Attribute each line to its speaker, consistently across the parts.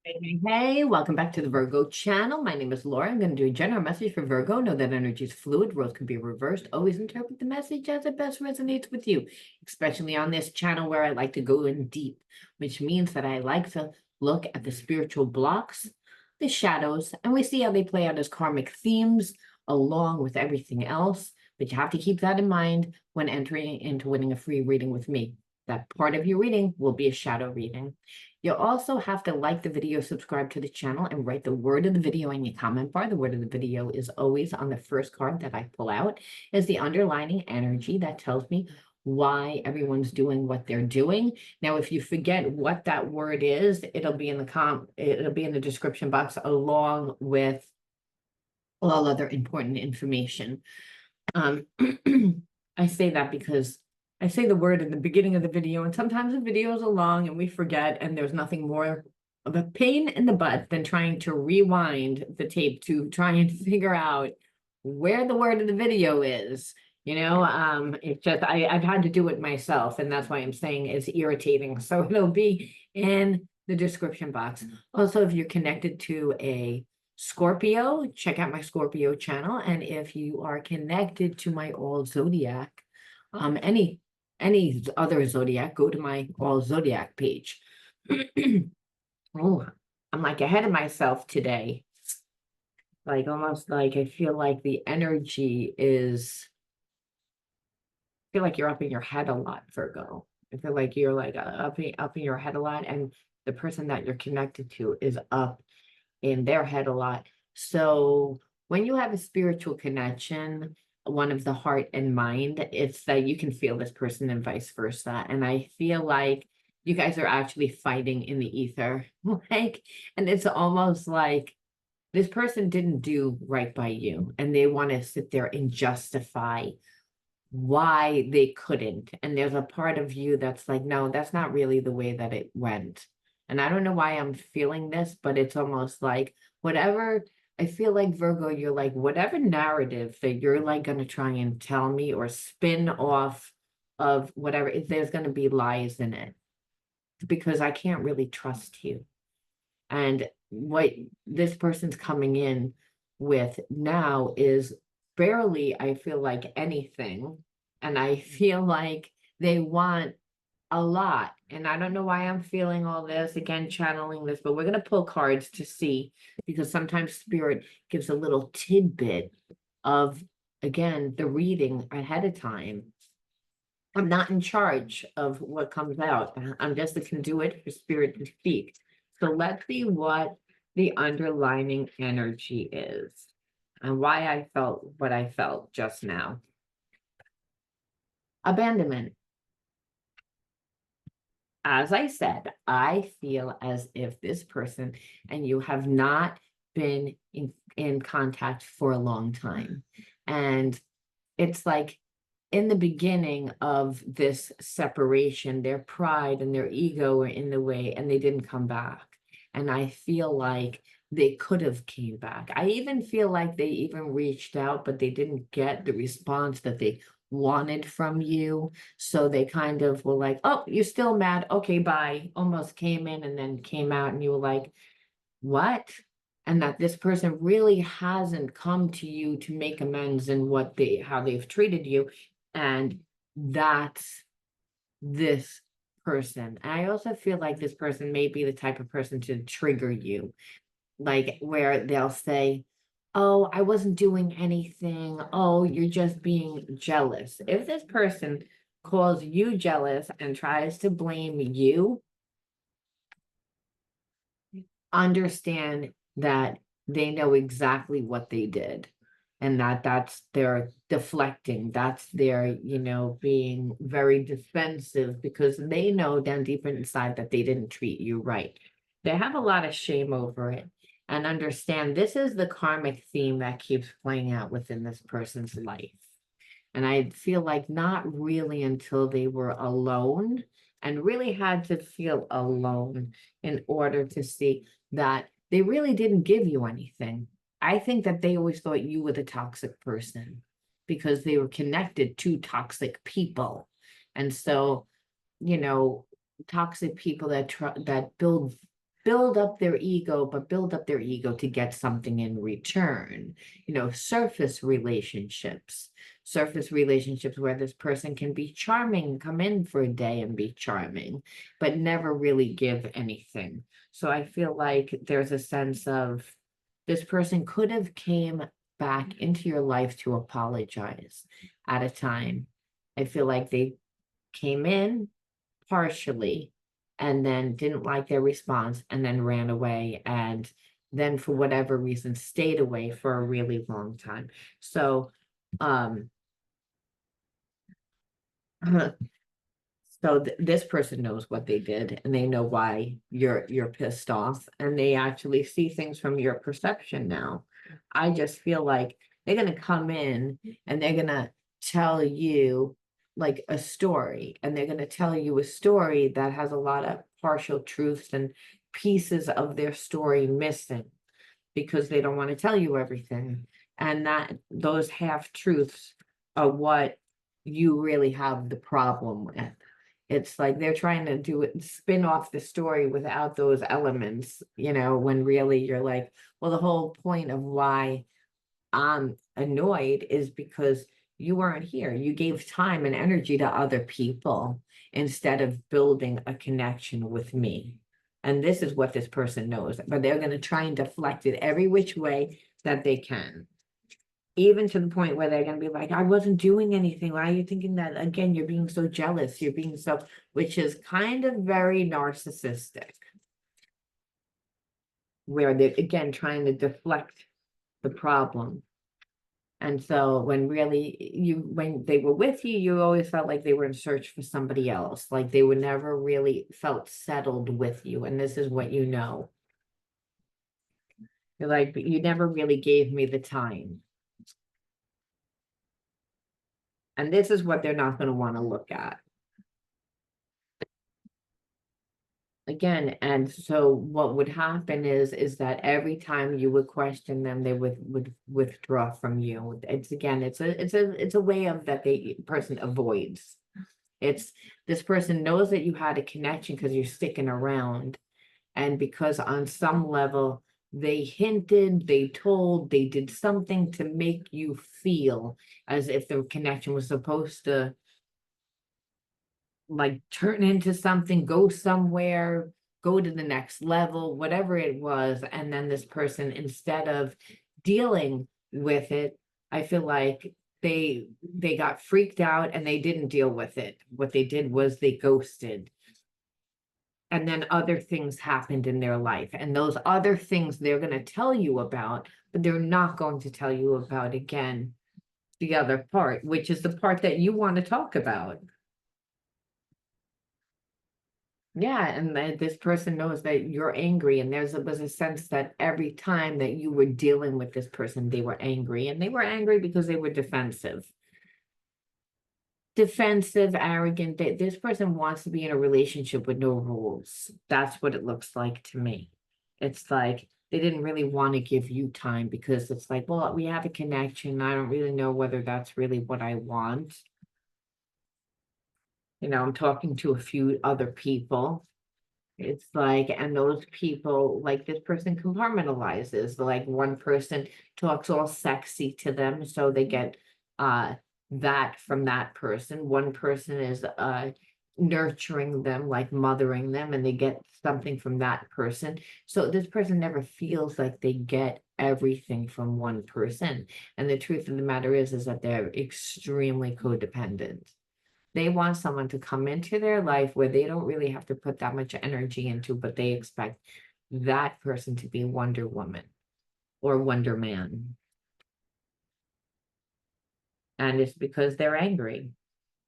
Speaker 1: Hey, welcome back to the Virgo channel. My name is Laura. I'm going to do a general message for Virgo. Know that energy is fluid. Roles can be reversed. Always interpret the message as it best resonates with you, especially on this channel where I like to go in deep, which means that I like to look at the spiritual blocks, the shadows, and we see how they play out as karmic themes along with everything else. But you have to keep that in mind when entering into winning a free reading with me. That part of your reading will be a shadow reading. You'll also have to like the video, subscribe to the channel, and write the word of the video in your comment bar. The word of the video is always on the first card that I pull out, is the underlining energy that tells me why everyone's doing what they're doing. Now, if you forget what that word is, it'll be in the description box along with all other important information. I say that because I say the word in the beginning of the video, and sometimes the videos are long and we forget, and there's nothing more of a pain in the butt than trying to rewind the tape to try and figure out where the word of the video is. It's just I've had to do it myself, and that's why I'm saying it's irritating. So it'll be in the description box. Also, if you're connected to a Scorpio, check out my Scorpio channel. And if you are connected to my all zodiac, any other zodiac, go to my all zodiac page. Oh, I'm like ahead of myself today. Like almost like I feel like the energy is, I feel like you're up in your head a lot, Virgo. I feel like you're like up in your head a lot, and the person that you're connected to is up in their head a lot. So when you have a spiritual connection, one of the heart and mind, it's that you can feel this person and vice versa. And I feel like you guys are actually fighting in the ether. Like, and it's almost like this person didn't do right by you, and they want to sit there and justify why they couldn't. And there's a part of you that's like, no, that's not really the way that it went. And I don't know why I'm feeling this, but it's almost like whatever, I feel like Virgo, you're like, whatever narrative that you're like going to try and tell me or spin off of whatever, there's going to be lies in it because I can't really trust you. And what this person's coming in with now is barely, I feel like, anything. And I feel like they want a lot. And I don't know why I'm feeling all this, again, channeling this, but we're going to pull cards to see, because sometimes spirit gives a little tidbit of, again, the reading ahead of time. I'm not in charge of what comes out. I'm just a conduit for spirit to speak. So let's see what the underlining energy is and why I felt what I felt just now. Abandonment. As I said, I feel as if this person and you have not been in contact for a long time. And it's like in the beginning of this separation, their pride and their ego were in the way and they didn't come back. And I feel like they could have came back. I even feel like they even reached out, but they didn't get the response that they wanted from you. So they kind of were like, oh, you're still mad. Okay, bye. Almost came in and then came out, and you were like, what? And that this person really hasn't come to you to make amends in how they've treated you. And that's this person. And I also feel like this person may be the type of person to trigger you, like where they'll say, oh, I wasn't doing anything. Oh, you're just being jealous. If this person calls you jealous and tries to blame you, understand that they know exactly what they did, and that's their deflecting, that's their being very defensive because they know down deep inside that they didn't treat you right. They have a lot of shame over it, and understand this is the karmic theme that keeps playing out within this person's life. And I feel like not really until they were alone and really had to feel alone in order to see that they really didn't give you anything. I think that they always thought you were the toxic person because they were connected to toxic people. And so, you know, toxic people that build build up their ego, but build up their ego to get something in return. You know, surface relationships where this person can be charming, come in for a day and be charming, but never really give anything. So I feel like there's a sense of this person could have came back into your life to apologize at a time. I feel like they came in partially and then didn't like their response and then ran away and then for whatever reason stayed away for a really long time. So so this person knows what they did and they know why you're pissed off and they actually see things from your perception now. I just feel like they're gonna come in and they're gonna tell you like a story, and they're gonna tell you a story that has a lot of partial truths and pieces of their story missing because they don't want to tell you everything. And that those half truths are what you really have the problem with. It's like they're trying to do it, spin off the story without those elements, you know, when really you're like, well, the whole point of why I'm annoyed is because you weren't here. You gave time and energy to other people instead of building a connection with me. And this is what this person knows, but they're going to try and deflect it every which way that they can. Even to the point where they're going to be like, I wasn't doing anything. Why are you thinking that? Again, you're being so jealous. You're being so, which is kind of very narcissistic, where they're again trying to deflect the problem. And so when really when they were with you, you always felt like they were in search for somebody else. Like they were never really felt settled with you. And this is what you know. You're like, but you never really gave me the time. And this is what they're not going to want to look at. Again, and so what would happen is that every time you would question them, they would withdraw from you. It's again, it's a way of that the person avoids. It's this person knows that you had a connection because you're sticking around, and because on some level they hinted, they told, they did something to make you feel as if the connection was supposed to like turn into something, go somewhere, go to the next level, whatever it was. And then this person, instead of dealing with it, I feel like they got freaked out and they didn't deal with it. What they did was they ghosted. And then other things happened in their life. And those other things they're going to tell you about, but they're not going to tell you about again, the other part, which is the part that you want to talk about. Yeah, and that this person knows that you're angry, and was a sense that every time that you were dealing with this person, they were angry, and they were angry because they were defensive. Defensive, arrogant. This person wants to be in a relationship with no rules. That's what it looks like to me. It's like they didn't really want to give you time because it's like, well, we have a connection. I don't really know whether that's really what I want. You know, I'm talking to a few other people. It's like, and those people, like this person compartmentalizes, like one person talks all sexy to them, so they get that from that person. One person is nurturing them, like mothering them, and they get something from that person. So this person never feels like they get everything from one person. And the truth of the matter is that they're extremely codependent. They want someone to come into their life where they don't really have to put that much energy into, but they expect that person to be Wonder Woman or Wonder Man. And it's because they're angry.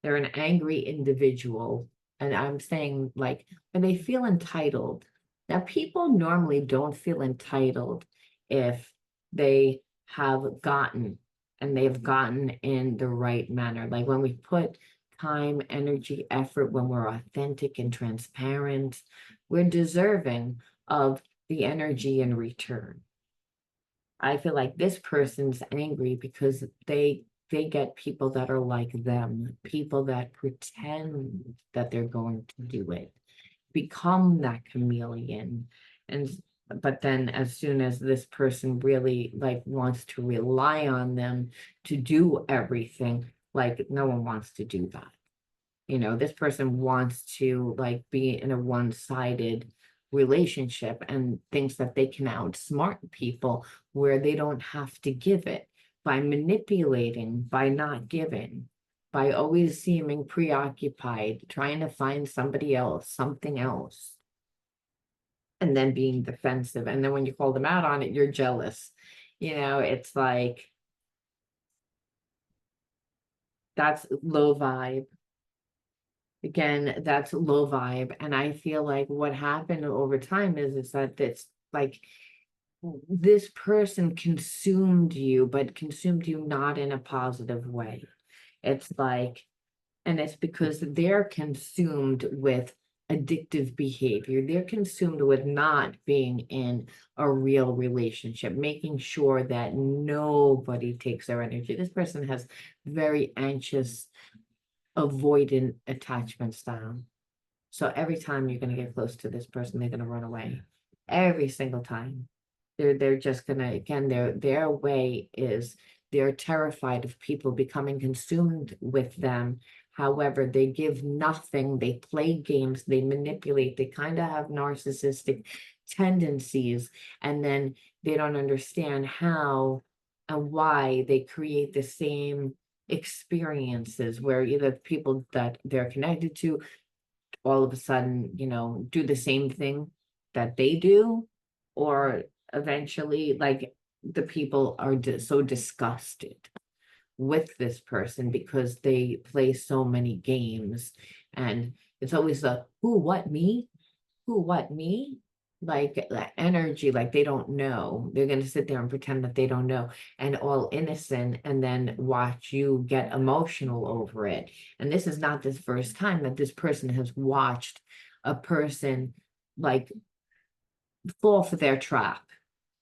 Speaker 1: They're an angry individual. And I'm saying, like, when they feel entitled. Now, people normally don't feel entitled if they have gotten, and they've gotten in the right manner. Like when we put time, energy, effort, when we're authentic and transparent, we're deserving of the energy in return. I feel like this person's angry because they get people that are like them, people that pretend that they're going to do it, become that chameleon, And but then as soon as this person really like wants to rely on them to do everything, like no one wants to do that. This person wants to like be in a one-sided relationship and thinks that they can outsmart people where they don't have to give it by manipulating, by not giving, by always seeming preoccupied, trying to find somebody else, something else, and then being defensive. And then when you call them out on it, you're jealous. It's like that's low vibe. Again, that's low vibe. And I feel like what happened over time is that it's like this person consumed you, but consumed you not in a positive way. It's like, and it's because they're consumed with addictive behavior. They're consumed with not being in a real relationship, making sure that nobody takes their energy. This person has very anxious, avoidant attachment style. So every time you're going to get close to this person, they're going to run away. Every single time. They're just gonna, again, their way is they're terrified of people becoming consumed with them. However, they give nothing, they play games, they manipulate, they kind of have narcissistic tendencies, and then they don't understand how and why they create the same experiences where either people that they're connected to all of a sudden, do the same thing that they do, or eventually, like, the people are so disgusted with this person because they play so many games, and it's always the who, what, me? Who, what, me? Like that energy, like they don't know. They're going to sit there and pretend that they don't know, and all innocent, and then watch you get emotional over it. And this is not the first time that this person has watched a person like fall for their trap.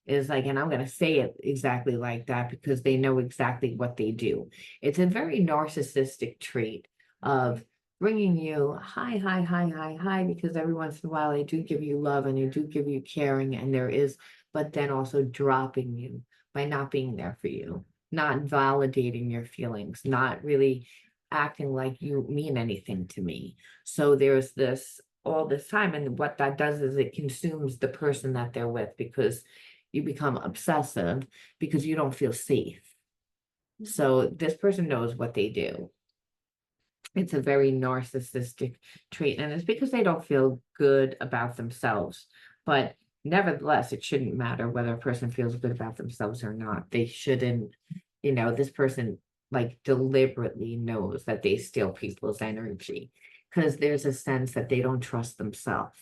Speaker 1: Is like, and I'm going to say it exactly like that because they know exactly what they do. It's a very narcissistic trait of bringing you high, high, high, high, high, because every once in a while they do give you love and they do give you caring, and there is, but then also dropping you by not being there for you, not validating your feelings, not really acting like you mean anything to me. So there's this all this time, and what that does is it consumes the person that they're with, because you become obsessive because you don't feel safe. So this person knows what they do. It's a very narcissistic trait, and it's because they don't feel good about themselves. But nevertheless, it shouldn't matter whether a person feels good about themselves or not. They shouldn't, this person like deliberately knows that they steal people's energy because there's a sense that they don't trust themselves.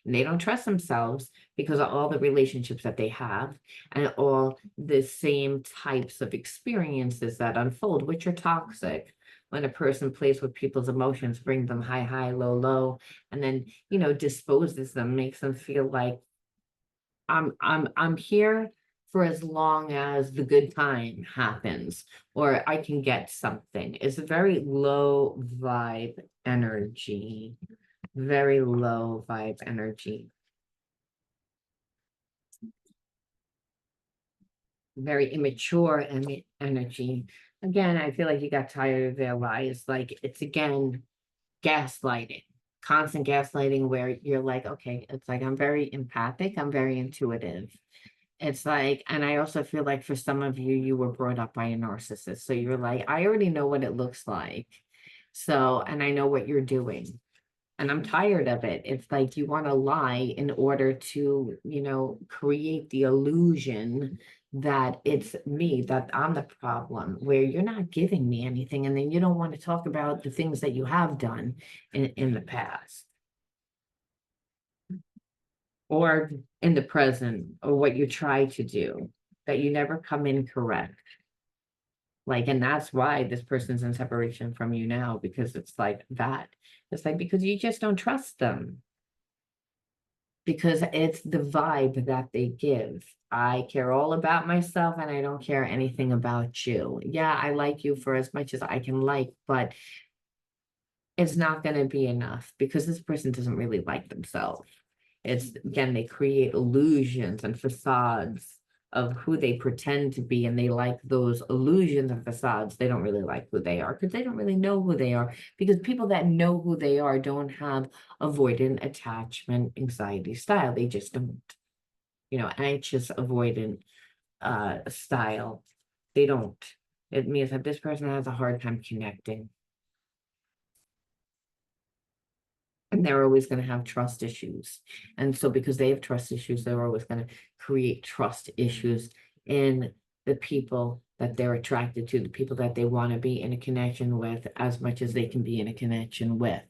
Speaker 1: And they don't trust themselves because of all the relationships that they have and all the same types of experiences that unfold, which are toxic. When a person plays with people's emotions, brings them high, high, low, low, and then, disposes them, makes them feel like I'm here for as long as the good time happens, or I can get something. It's a very low vibe energy. Very low vibe energy. Very immature energy. Again, I feel like you got tired of their lies. Like it's again gaslighting, constant gaslighting where you're like, okay, it's like I'm very empathic, I'm very intuitive. It's like, and I also feel like for some of you, you were brought up by a narcissist. So you're like, I already know what it looks like. So, and I know what you're doing. And I'm tired of it. It's like you want to lie in order to, create the illusion that it's me, that I'm the problem, where you're not giving me anything. And then you don't want to talk about the things that you have done in the past or in the present, or what you try to do, that you never come in correct. Like, and that's why this person's in separation from you now, because it's like that. It's like, because you just don't trust them. Because it's the vibe that they give. I care all about myself and I don't care anything about you. Yeah, I like you for as much as I can like, but it's not going to be enough because this person doesn't really like themselves. It's again, they create illusions and facades of who they pretend to be, and they like those illusions and facades. They don't really like who they are because they don't really know who they are, because people that know who they are don't have avoidant attachment anxiety style. They just don't, anxious avoidant style. They don't. It means that this person has a hard time connecting. And they're always going to have trust issues. And so because they have trust issues, they're always going to create trust issues in the people that they're attracted to, the people that they want to be in a connection with as much as they can be in a connection with,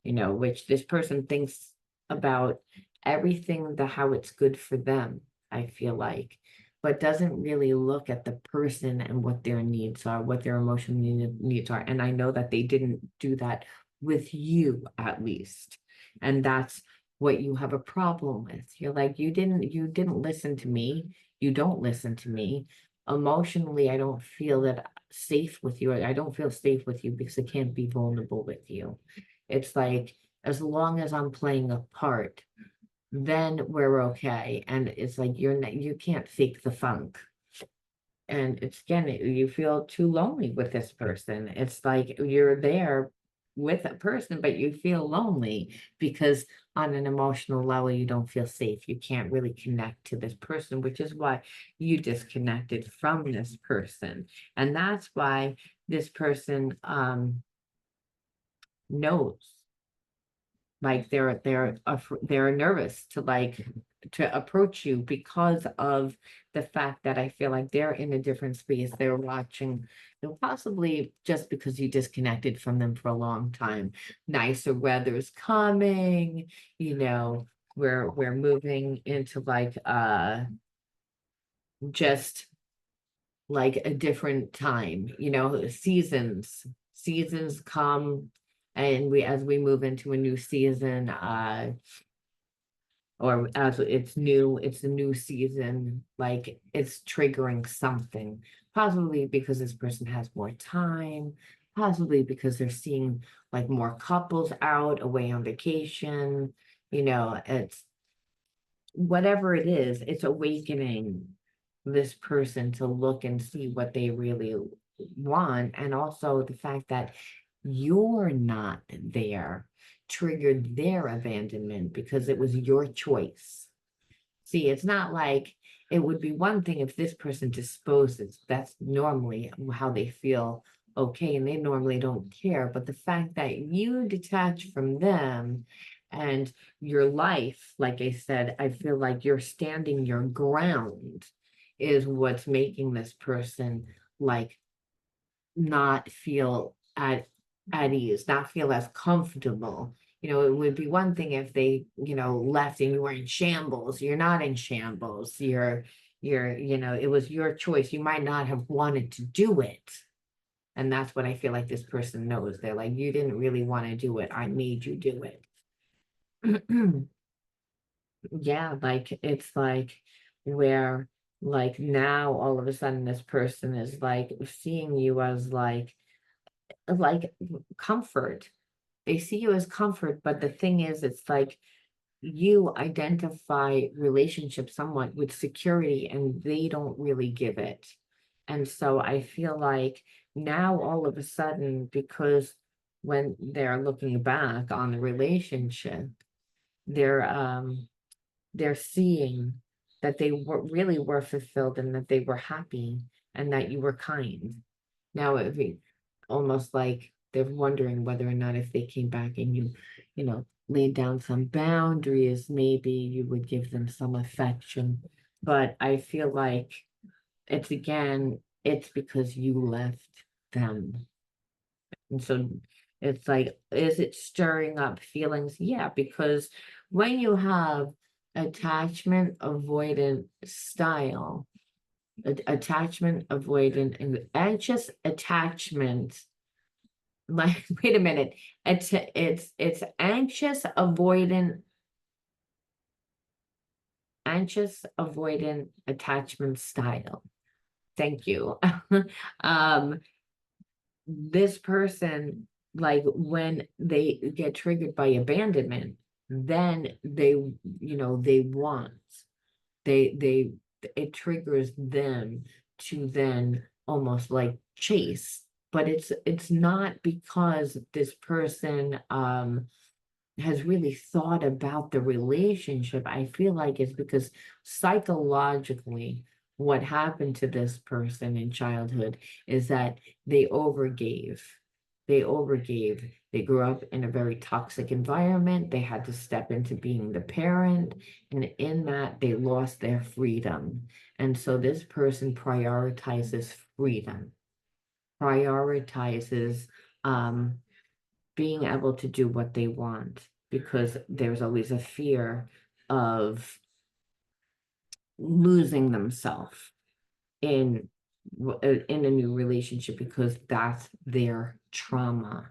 Speaker 1: which this person thinks about everything, how it's good for them, I feel like, but doesn't really look at the person and what their needs are, what their emotional needs are. And I know that they didn't do that with you, at least. And that's what you have a problem with. You're like, you didn't listen to me. You don't listen to me. Emotionally, I don't feel that safe with you. I don't feel safe with you because I can't be vulnerable with you. It's like, as long as I'm playing a part, then we're okay. And it's like, you can't fake the funk. And it's again, you feel too lonely with this person. It's like you're there with a person, but you feel lonely because on an emotional level, you don't feel safe. You can't really connect to this person, which is why you disconnected from this person. And that's why this person knows, like they're nervous to approach you because of the fact that I feel like they're in a different space. They're watching, possibly just because you disconnected from them for a long time. Nicer weather's coming, we're moving into like just like a different time, seasons come, and as we move into a new season, or as it's a new season, like it's triggering something, possibly because this person has more time, possibly because they're seeing like more couples out away on vacation, it's whatever it is, it's awakening this person to look and see what they really want. And also the fact that you're not there triggered their abandonment because it was your choice. See, it's not like it would be one thing if this person disposes. That's normally how they feel okay, and they normally don't care. But the fact that you detach from them and your life, like I said, I feel like you're standing your ground is what's making this person like not feel at ease, not feel as comfortable. It would be one thing if they, left and you were in shambles. You're not in shambles. It was your choice. You might not have wanted to do it. And that's what I feel like this person knows. They're like, you didn't really want to do it. I made you do it. Yeah, like it's like where like now all of a sudden this person is like seeing you as like comfort. They see you as comfort, but the thing is, it's like you identify relationships somewhat with security and they don't really give it. And so I feel like now all of a sudden, because when they're looking back on the relationship, they're they're seeing that they really were fulfilled and that they were happy and that you were kind. Now it would be almost like they're wondering whether or not if they came back and laid down some boundaries, maybe you would give them some affection. But I feel like it's because you left them. And so it's like, is it stirring up feelings? Yeah, because when you have attachment avoidant style, attachment avoidant and anxious attachment, like, wait a minute, it's anxious avoidant attachment style. Thank you. um this person, like when they get triggered by abandonment, then they want, they it triggers them to then almost like chase. But it's not because this person has really thought about the relationship. I feel like it's because psychologically, what happened to this person in childhood is that they overgave. They overgave. They grew up in a very toxic environment. They had to step into being the parent. And in that, they lost their freedom. And so this person prioritizes freedom, prioritizes um, being able to do what they want because there's always a fear of losing themselves in in a new relationship because that's their trauma.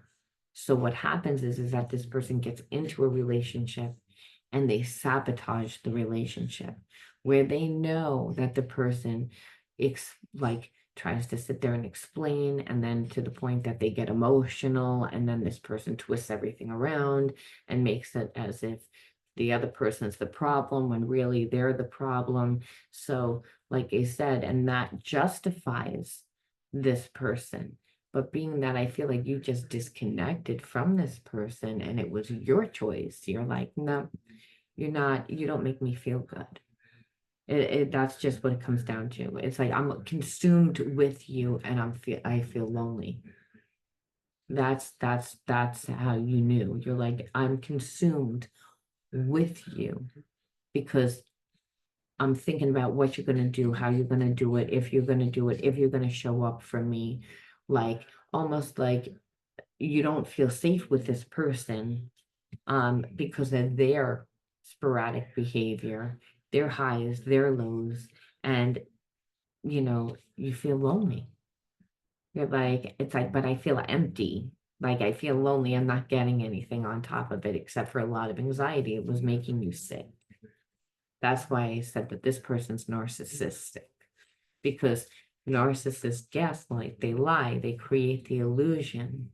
Speaker 1: So what happens is that this person gets into a relationship and they sabotage the relationship where they know that the person like tries to sit there and explain, and then to the point that they get emotional, and then this person twists everything around and makes it as if the other person's the problem when really they're the problem. So like I said, and that justifies this person. But being that I feel like you just disconnected from this person and it was your choice, you're like, no, you're not, you don't make me feel good. That's just what it comes down to. It's like I'm consumed with you and I feel lonely. That's how you knew. You're like, I'm consumed with you because I'm thinking about what you're gonna do, how you're gonna do it, if you're gonna do it, if you're gonna show up for me. Like almost like you don't feel safe with this person because of their sporadic behavior, their highs, their lows, and you feel lonely. You're like, it's like, but I feel empty. Like I feel lonely. I'm not getting anything on top of it except for a lot of anxiety. It was making you sick. That's why I said that this person's narcissistic because narcissists gaslight, they lie, they create the illusion,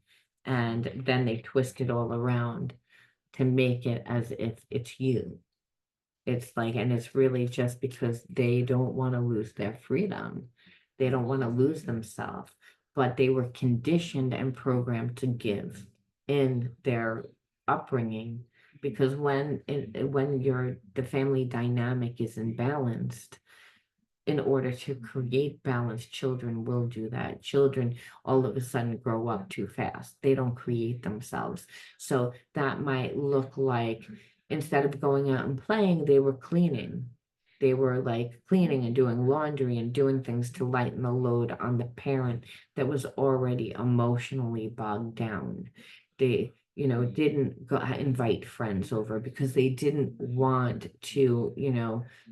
Speaker 1: and then they twist it all around to make it as if it's you. It's like, and it's really just because they don't want to lose their freedom. They don't want to lose themselves, but they were conditioned and programmed to give in their upbringing. Because when the family dynamic is imbalanced, in order to create balance, children will do that. Children all of a sudden grow up too fast. They don't create themselves. So that might look like instead of going out and playing, they were cleaning. They were like cleaning and doing laundry and doing things to lighten the load on the parent that was already emotionally bogged down. They, didn't go invite friends over because they didn't want to,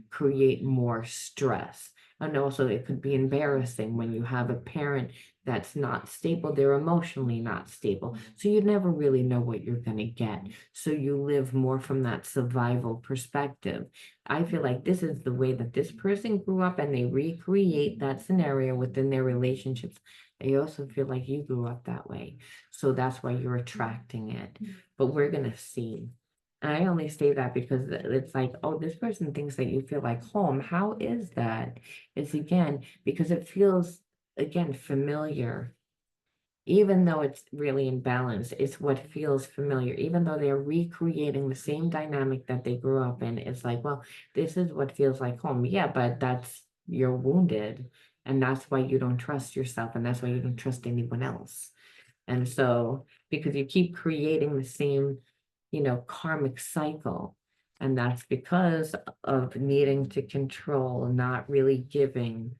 Speaker 1: create more stress. And also, it could be embarrassing when you have a parent that's not stable, they're emotionally not stable. So you never really know what you're going to get. So you live more from that survival perspective. I feel like this is the way that this person grew up and they recreate that scenario within their relationships. I also feel like you grew up that way. So that's why you're attracting it. But we're going to see. And I only say that because it's like, oh, this person thinks that you feel like home. How is that? It's again, because it feels, again, familiar. Even though it's really imbalanced, it's what feels familiar. Even though they're recreating the same dynamic that they grew up in, it's like, well, this is what feels like home. Yeah, but you're wounded. And that's why you don't trust yourself. And that's why you don't trust anyone else. And so, because you keep creating the same, karmic cycle, and that's because of needing to control, not really giving,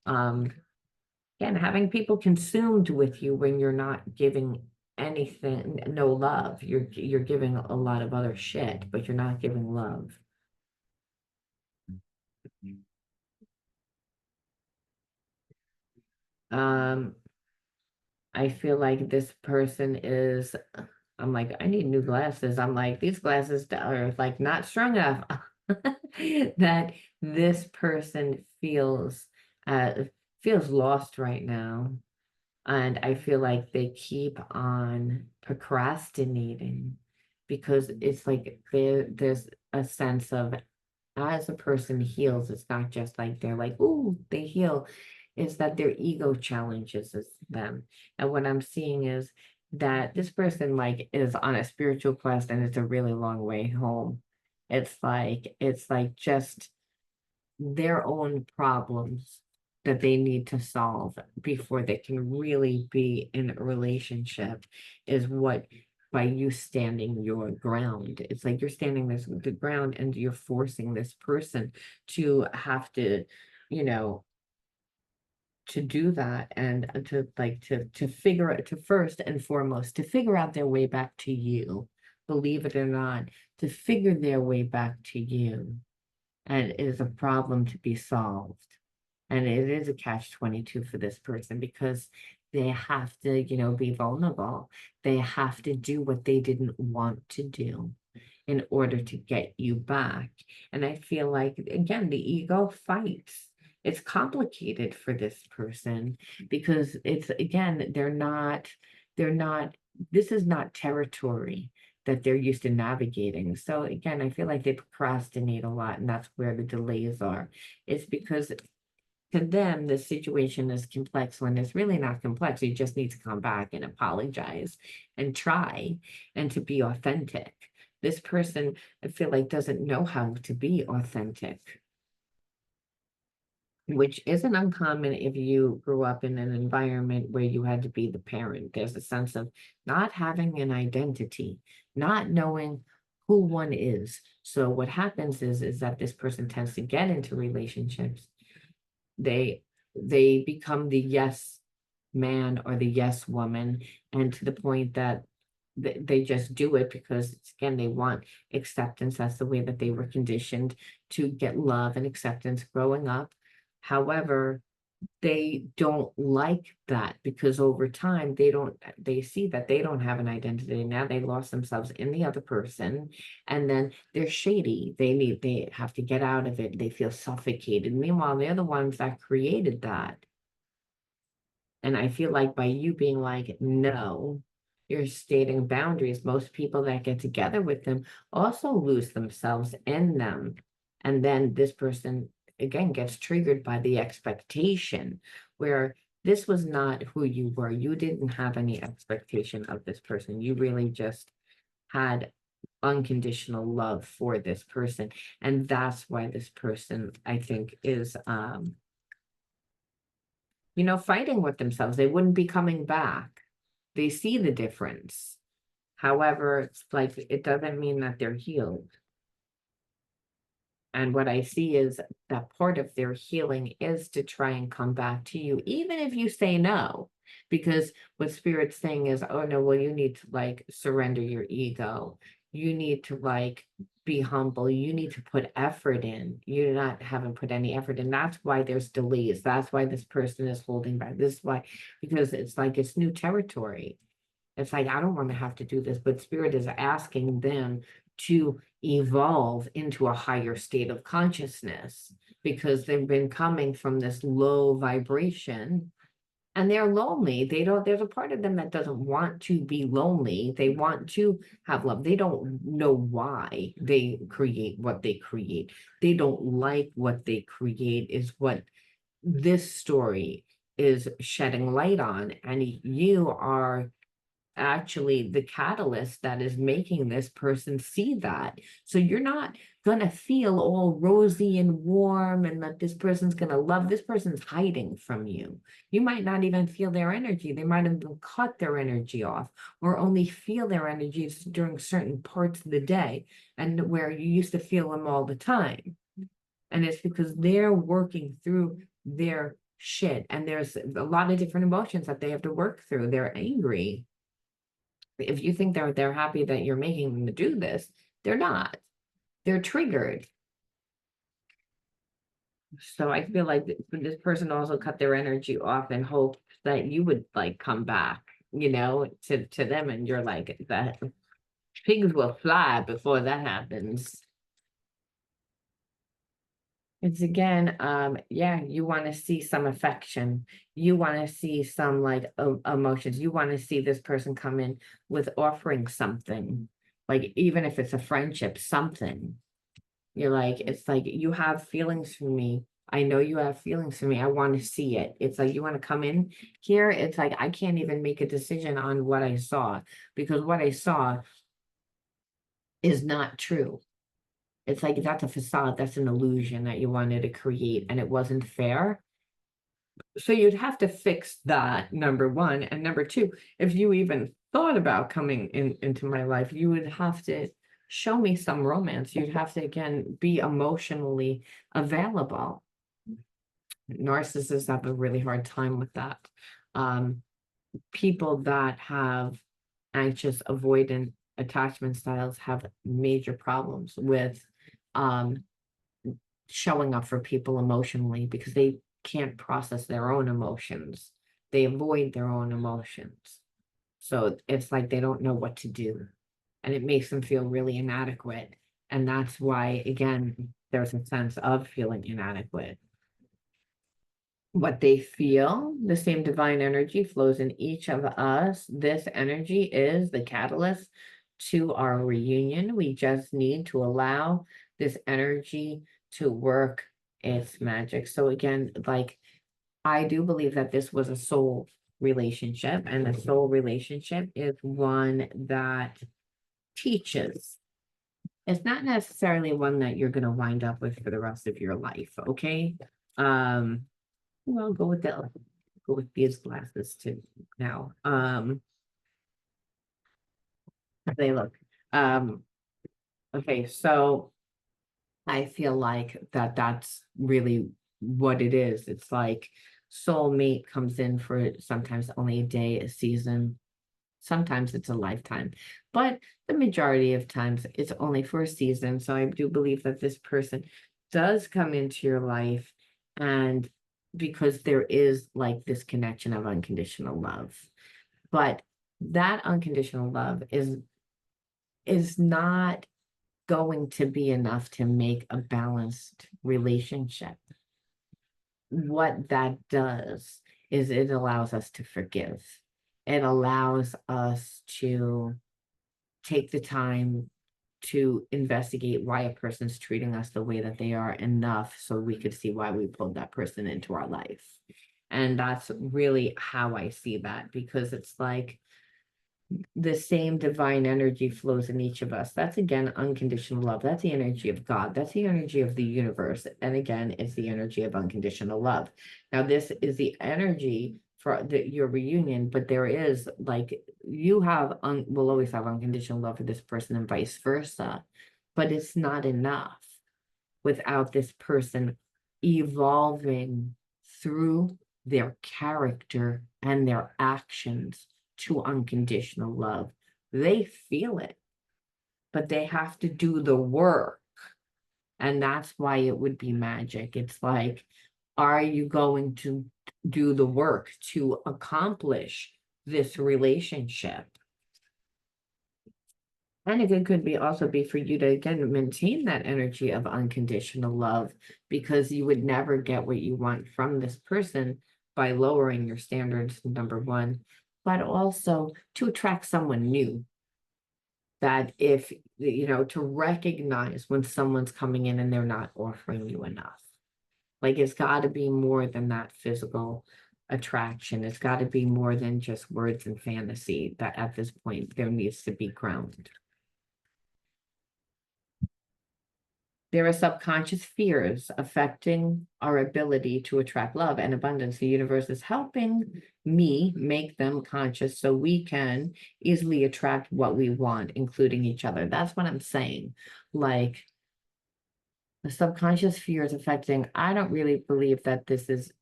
Speaker 1: and having people consumed with you when you're not giving anything, no love. You're giving a lot of other shit, but you're not giving love. Um, I feel like this person is, I'm like, I need new glasses. I'm like, these glasses are like not strong enough. That this person uh feels lost right now. And I feel like they keep on procrastinating because it's like there's a sense of, as a person heals, it's not just like they're like, ooh, they heal, is that their ego challenges them. And what I'm seeing is that this person like is on a spiritual quest and it's a really long way home. It's like just their own problems that they need to solve before they can really be in a relationship, is what, by you standing your ground. It's like you're standing the ground and you're forcing this person to have to, you know, to do that, and to figure it, to first and foremost to figure out their way back to you, believe it or not, to figure their way back to you. And it is a problem to be solved. And it is a catch-22 for this person, because they have to, be vulnerable. They have to do what they didn't want to do in order to get you back. And I feel like, again, the ego fights. It's complicated for this person because it's, again, they're not, this is not territory that they're used to navigating. So again, I feel like they procrastinate a lot, and that's where the delays are. It's because to them, the situation is complex when it's really not complex. You just need to come back and apologize and try and to be authentic. This person, I feel like, doesn't know how to be authentic, which isn't uncommon if you grew up in an environment where you had to be the parent. There's a sense of not having an identity, not knowing who one is. So what happens is that this person tends to get into relationships. They become the yes man or the yes woman, and to the point that they just do it because, again, they want acceptance. That's the way that they were conditioned to get love and acceptance growing up. However, they don't like that, because over time they see that they don't have an identity. Now they lost themselves in the other person, and then they're shady. They have to get out of it. They feel suffocated. Meanwhile, they're the ones that created that. And I feel like by you being like, no, you're stating boundaries. Most people that get together with them also lose themselves in them. And then this person, again, gets triggered by the expectation, where this was not who you were. You didn't have any expectation of this person. You really just had unconditional love for this person. And that's why this person, I think, is fighting with themselves. They wouldn't be coming back. They see the difference. However, it's like, it doesn't mean that they're healed. And what I see is that part of their healing is to try and come back to you, even if you say no. Because what Spirit's saying is, oh no, well, you need to like surrender your ego. You need to like be humble. You need to put effort in. Haven't put any effort in. That's why there's delays. That's why this person is holding back. This is why, because it's like it's new territory. It's like, I don't want to have to do this, but Spirit is asking them to evolve into a higher state of consciousness, because they've been coming from this low vibration and they're lonely. There's a part of them that doesn't want to be lonely. They want to have love. They don't know why they create what they create. They don't like what they create, is what this story is shedding light on. And you are actually the catalyst that is making this person see that. So you're not gonna feel all rosy and warm and that this person's gonna love. This person's hiding from you. You might not even feel their energy. They might have cut their energy off, or only feel their energies during certain parts of the day, and where you used to feel them all the time. And it's because they're working through their shit, and there's a lot of different emotions that they have to work through. They're angry. If you think they're happy that you're making them to do this, they're not. They're triggered. So I feel like this person also cut their energy off and hope that you would like come back, to them, and you're like, that pigs will fly before that happens. It's again, yeah, you want to see some affection. You want to see some like emotions. You want to see this person come in with offering something. Like, even if it's a friendship, something. You're like, it's like, you have feelings for me. I know you have feelings for me. I want to see it. It's like, you want to come in here. It's like, I can't even make a decision on what I saw, because what I saw is not true. It's like, that's a facade. That's an illusion that you wanted to create, and it wasn't fair. So you'd have to fix that, number one. And number two, if you even thought about coming into my life, you would have to show me some romance. You'd have to, again, be emotionally available. Narcissists have a really hard time with that. People that have anxious, avoidant attachment styles have major problems with showing up for people emotionally, because they can't process their own emotions. They avoid their own emotions. So it's like they don't know what to do. And it makes them feel really inadequate. And that's why, again, there's a sense of feeling inadequate. What they feel, the same divine energy flows in each of us. This energy is the catalyst to our reunion. We just need to allow this energy to work its magic. So again, like, I do believe that this was a soul relationship, and a soul relationship is one that teaches. It's not necessarily one that you're going to wind up with for the rest of your life. Okay. Well, go with these glasses too now. They look. Okay, so I feel like that's really what it is. It's like soulmate comes in for sometimes only a day, a season. Sometimes it's a lifetime, but the majority of times it's only for a season. So I do believe that this person does come into your life, and because there is like this connection of unconditional love. But that unconditional love is not going to be enough to make a balanced relationship. What that does is it allows us to forgive. It allows us to take the time to investigate why a person's treating us the way that they are, enough so we could see why we pulled that person into our life. And that's really how I see that, because it's like the same divine energy flows in each of us. That's, again, unconditional love. That's the energy of God. That's the energy of the universe. And again, it's the energy of unconditional love. Now, this is the energy for your reunion, but there is, like, you will always have unconditional love for this person and vice versa, but it's not enough without this person evolving through their character and their actions to unconditional love. They feel it, but they have to do the work. And that's why it would be magic. It's like, are you going to do the work to accomplish this relationship? And it could be also be for you to, again, maintain that energy of unconditional love, because you would never get what you want from this person by lowering your standards, number one, but also to attract someone new. That if, to recognize when someone's coming in and they're not offering you enough. Like, it's got to be more than that physical attraction. It's got to be more than just words and fantasy. That at this point, there needs to be grounded. There are subconscious fears affecting our ability to attract love and abundance. The universe is helping me make them conscious so we can easily attract what we want, including each other. That's what I'm saying. Like, the subconscious fears affecting, I don't really believe that this is,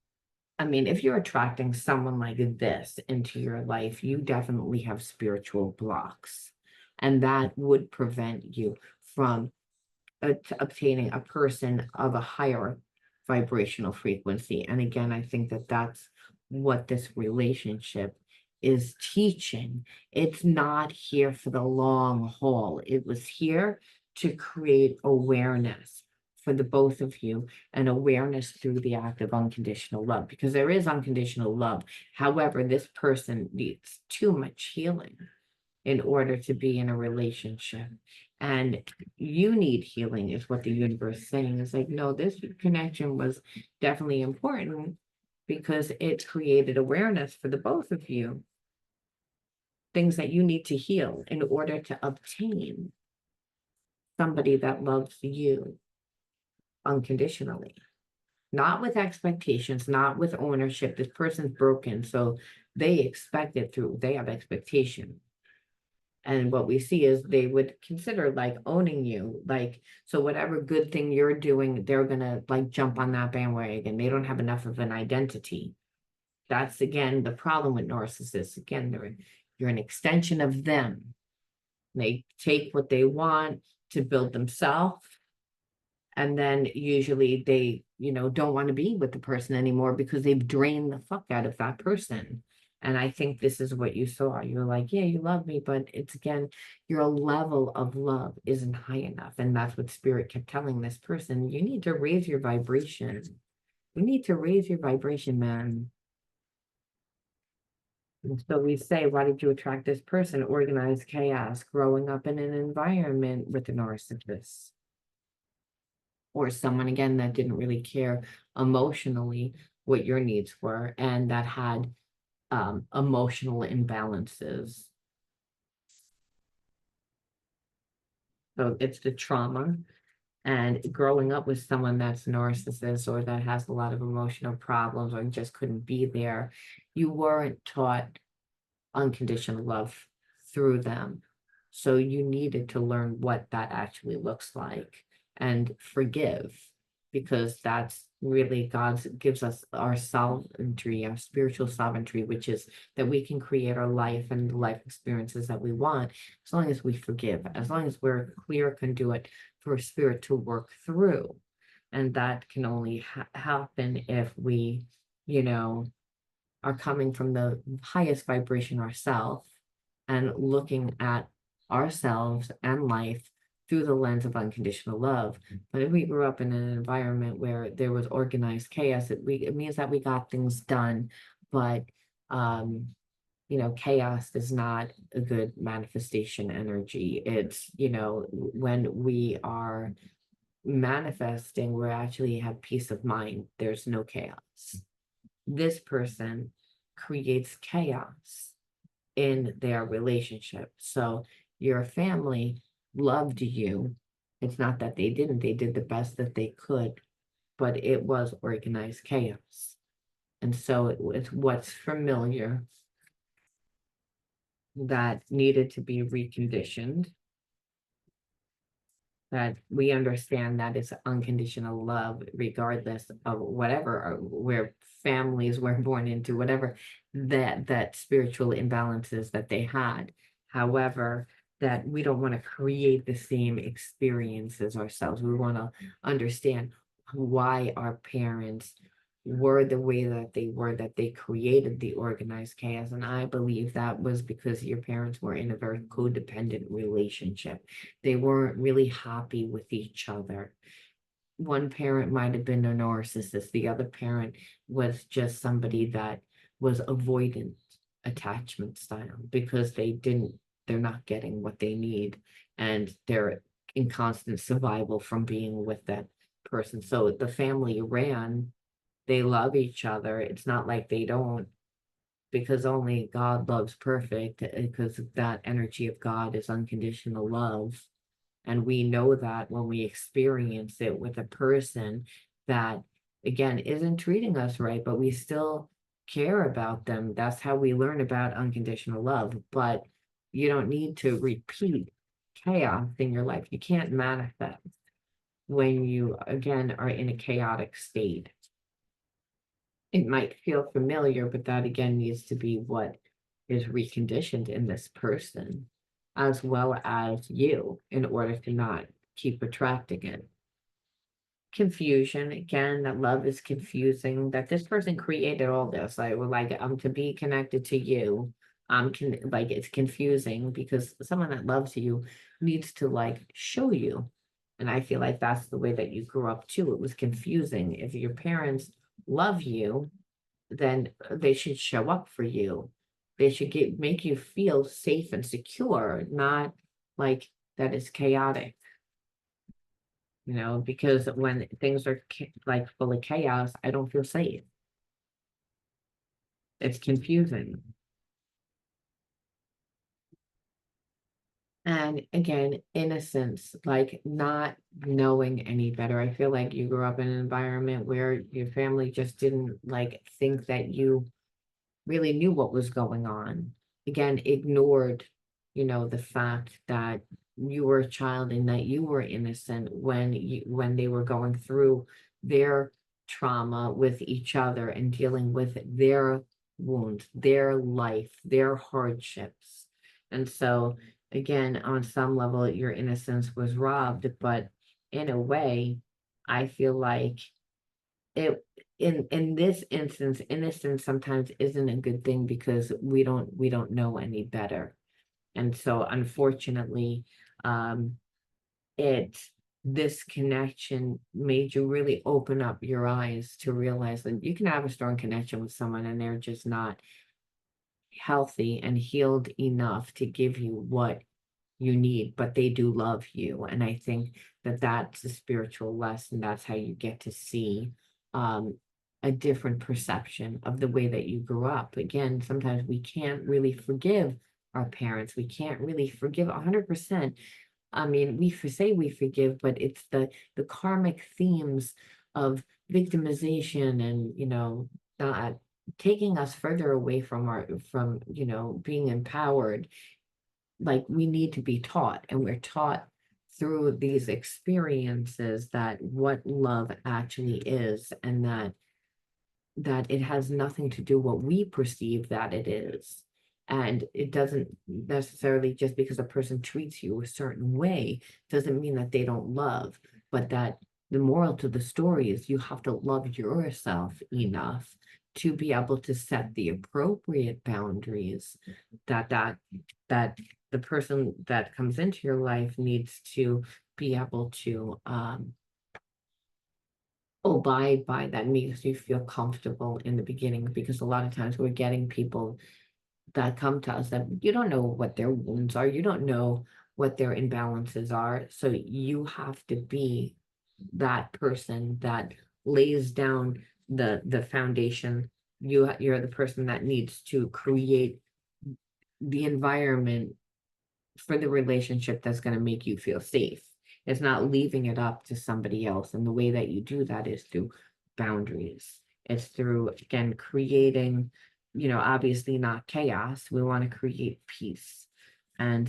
Speaker 1: I mean, if you're attracting someone like this into your life, you definitely have spiritual blocks. And that would prevent you from obtaining a person of a higher vibrational frequency. And again, I think that that's what this relationship is teaching. It's not here for the long haul. It was here to create awareness for the both of you, and awareness through the act of unconditional love, because there is unconditional love. However, this person needs too much healing. in order to be in a relationship. And you need healing is what the universe is saying. It's like, no, this connection was definitely important because it created awareness for the both of you, things that you need to heal in order to obtain somebody that loves you unconditionally, not with expectations, not with ownership. This person's broken, so they expect it through, they have expectation. And what we see is they would consider like owning you, like, so whatever good thing you're doing, they're gonna like jump on that bandwagon. They don't have enough of an identity. That's again the problem with narcissists. Again, you're an extension of them. They take what they want to build themselves, and then usually they, don't want to be with the person anymore because they've drained the fuck out of that person. And I think this is what you saw. You're like, yeah, you love me, but it's again, your level of love isn't high enough. And that's what spirit kept telling this person. You need to raise your vibration. You need to raise your vibration, man. And so we say, why did you attract this person? Organized chaos, growing up in an environment with a narcissist. Or someone again that didn't really care emotionally what your needs were and that had emotional imbalances. So it's the trauma, and growing up with someone that's narcissist or that has a lot of emotional problems or just couldn't be there, you weren't taught unconditional love through them. So you needed to learn what that actually looks like and forgive, because that's really God's gives us our sovereignty, our spiritual sovereignty, which is that we can create our life and the life experiences that we want as long as we forgive, as long as we're a clear conduit for spirit to work through. And that can only happen if we, you know, are coming from the highest vibration ourselves and looking at ourselves and life through the lens of unconditional love. But if we grew up in an environment where there was organized chaos, it means that we got things done, but chaos is not a good manifestation energy. It's, when we are manifesting, we actually have peace of mind. There's no chaos. This person creates chaos in their relationship. So your family loved you. It's not that they didn't, they did the best that they could, but it was organized chaos. And so it's what's familiar that needed to be reconditioned, that we understand that it's unconditional love, regardless of whatever, or where families were born into, whatever that spiritual imbalances that they had. However, that we don't want to create the same experiences ourselves. We want to understand why our parents were the way that they were, that they created the organized chaos. And I believe that was because your parents were in a very codependent relationship. They weren't really happy with each other. One parent might have been a narcissist. The other parent was just somebody that was avoidant attachment style because they're not getting what they need. And they're in constant survival from being with that person. So the family ran, they love each other. It's not like they don't, because only God loves perfect, because that energy of God is unconditional love. And we know that when we experience it with a person that, again, isn't treating us right, but we still care about them. That's how we learn about unconditional love. But you don't need to repeat chaos in your life. You can't manifest when you, again, are in a chaotic state. It might feel familiar, but that again needs to be what is reconditioned in this person, as well as you, in order to not keep attracting it. Confusion, again, that love is confusing, that this person created all this. I would like to be connected to you. Like it's confusing because someone that loves you needs to like show you. And I feel like that's the way that you grew up too. It was confusing. If your parents love you, then they should show up for you. They should make you feel safe and secure, not like that it's chaotic. Because when things are like full of chaos, I don't feel safe. It's confusing. And again, innocence, like not knowing any better. I feel like you grew up in an environment where your family just didn't like think that you really knew what was going on. Again, ignored, the fact that you were a child and that you were innocent when they were going through their trauma with each other and dealing with their wounds, their life, their hardships. And so again, on some level, your innocence was robbed, but in a way, I feel like it in this instance, innocence sometimes isn't a good thing because we don't know any better. And so unfortunately, um it this connection made you really open up your eyes to realize that you can have a strong connection with someone and they're just not healthy and healed enough to give you what you need, but they do love you. And I think that that's a spiritual lesson. That's how you get to see um, a different perception of the way that you grew up. Again, sometimes we can't really forgive our parents. We can't really forgive 100%. I mean, say we forgive, but it's the karmic themes of victimization and, not taking us further away from being empowered. Like we need to be taught, and we're taught through these experiences that what love actually is, and that it has nothing to do what we perceive that it is. And it doesn't necessarily, just because a person treats you a certain way doesn't mean that they don't love, but that the moral to the story is you have to love yourself enough to be able to set the appropriate boundaries that the person that comes into your life needs to be able to abide by, that makes you feel comfortable in the beginning, because a lot of times we're getting people that come to us that you don't know what their wounds are, you don't know what their imbalances are, so you have to be that person that lays down the foundation. You're the person that needs to create the environment for the relationship that's going to make you feel safe. It's not leaving it up to somebody else. And the way that you do that is through boundaries. It's through, again, creating, obviously not chaos. We want to create peace. And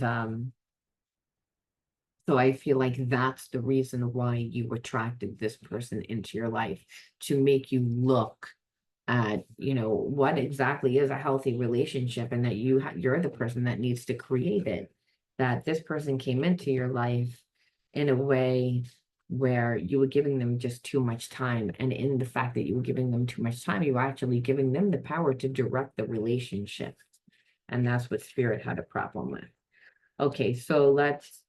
Speaker 1: so I feel like that's the reason why you attracted this person into your life, to make you look at, what exactly is a healthy relationship, and that you're the person that needs to create it. That this person came into your life in a way where you were giving them just too much time. And in the fact that you were giving them too much time, you were actually giving them the power to direct the relationship. And that's what spirit had a problem with. Okay, so let's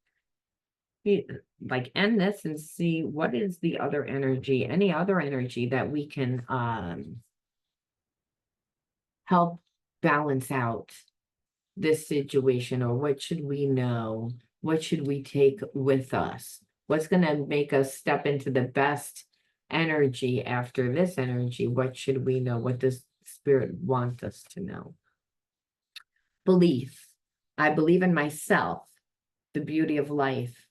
Speaker 1: end this and see what is the other energy, any other energy that we can help balance out this situation, or what should we know? What should we take with us? What's going to make us step into the best energy after this energy? What should we know? What does spirit want us to know? Belief. I believe in myself, the beauty of life,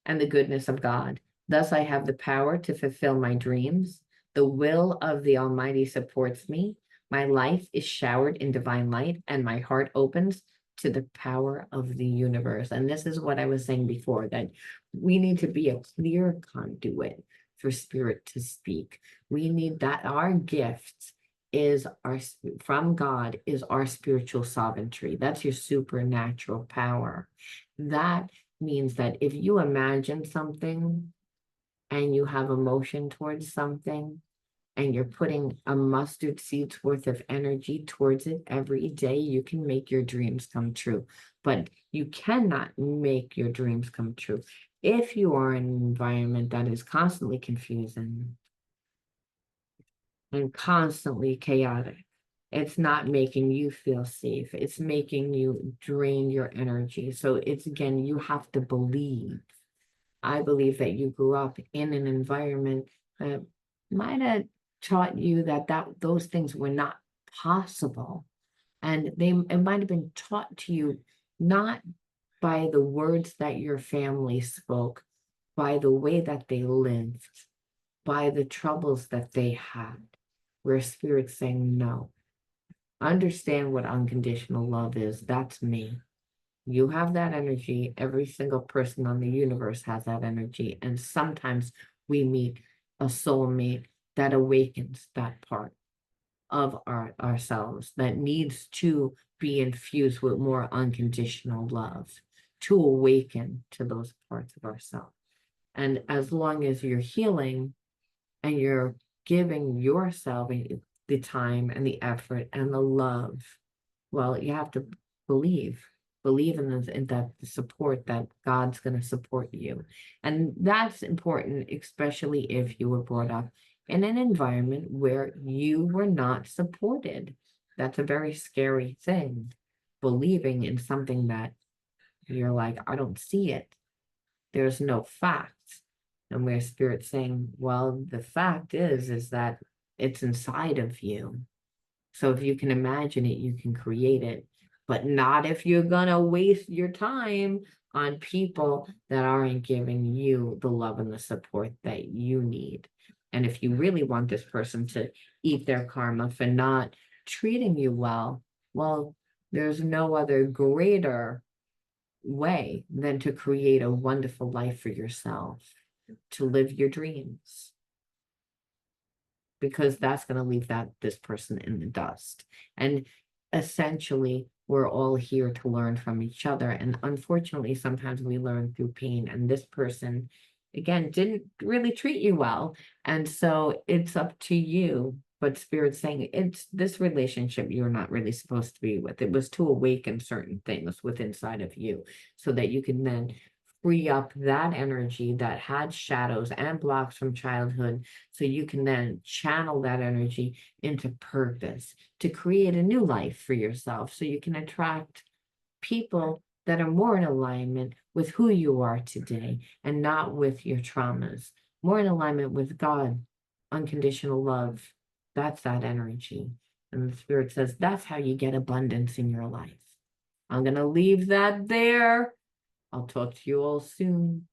Speaker 1: and the goodness of God. Thus, I have the power to fulfill my dreams. The will of the Almighty supports me. My life is showered in divine light, and my heart opens to the power of the universe. And this is what I was saying before, that we need to be a clear conduit for spirit to speak. We need that. Our gift is from God, is our spiritual sovereignty. That's your supernatural power. That means that if you imagine something and you have emotion towards something, and you're putting a mustard seed's worth of energy towards it every day, you can make your dreams come true. But you cannot make your dreams come true if you are in an environment that is constantly confusing and constantly chaotic. It's not making you feel safe. It's making you drain your energy. So it's, again, you have to believe. I believe that you grew up in an environment that might have taught you that those things were not possible. And it might have been taught to you not by the words that your family spoke, by the way that they lived, by the troubles that they had, where Spirit's saying, no, understand what unconditional love is. That's me. You have that energy. Every single person on the universe has that energy. And sometimes we meet a soulmate that awakens that part of ourselves that needs to be infused with more unconditional love to awaken to those parts of ourselves. And as long as you're healing and you're giving yourself the time and the effort and the love, well, you have to believe in that support, that God's going to support you. And that's important, especially if you were brought up in an environment where you were not supported. That's a very scary thing, believing in something that you're like, I don't see it. There's no facts. And where Spirit's saying, well, the fact is that it's inside of you. So if you can imagine it, you can create it, but not if you're gonna waste your time on people that aren't giving you the love and the support that you need. And if you really want this person to eat their karma for not treating you well, there's no other greater way than to create a wonderful life for yourself, to live your dreams, because that's going to leave this person in the dust. And essentially, we're all here to learn from each other. And unfortunately, sometimes we learn through pain. And this person, again, didn't really treat you well. And so it's up to you. But Spirit's saying it's this relationship you're not really supposed to be with. It was to awaken certain things within inside of you so that you can then free up that energy that had shadows and blocks from childhood, so you can then channel that energy into purpose to create a new life for yourself, so you can attract people that are more in alignment with who you are today and not with your traumas, more in alignment with God, unconditional love. That's that energy. And the Spirit says that's how you get abundance in your life. I'm going to leave that there. I'll talk to you all soon.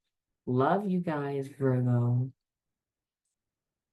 Speaker 1: Love you guys, Virgo.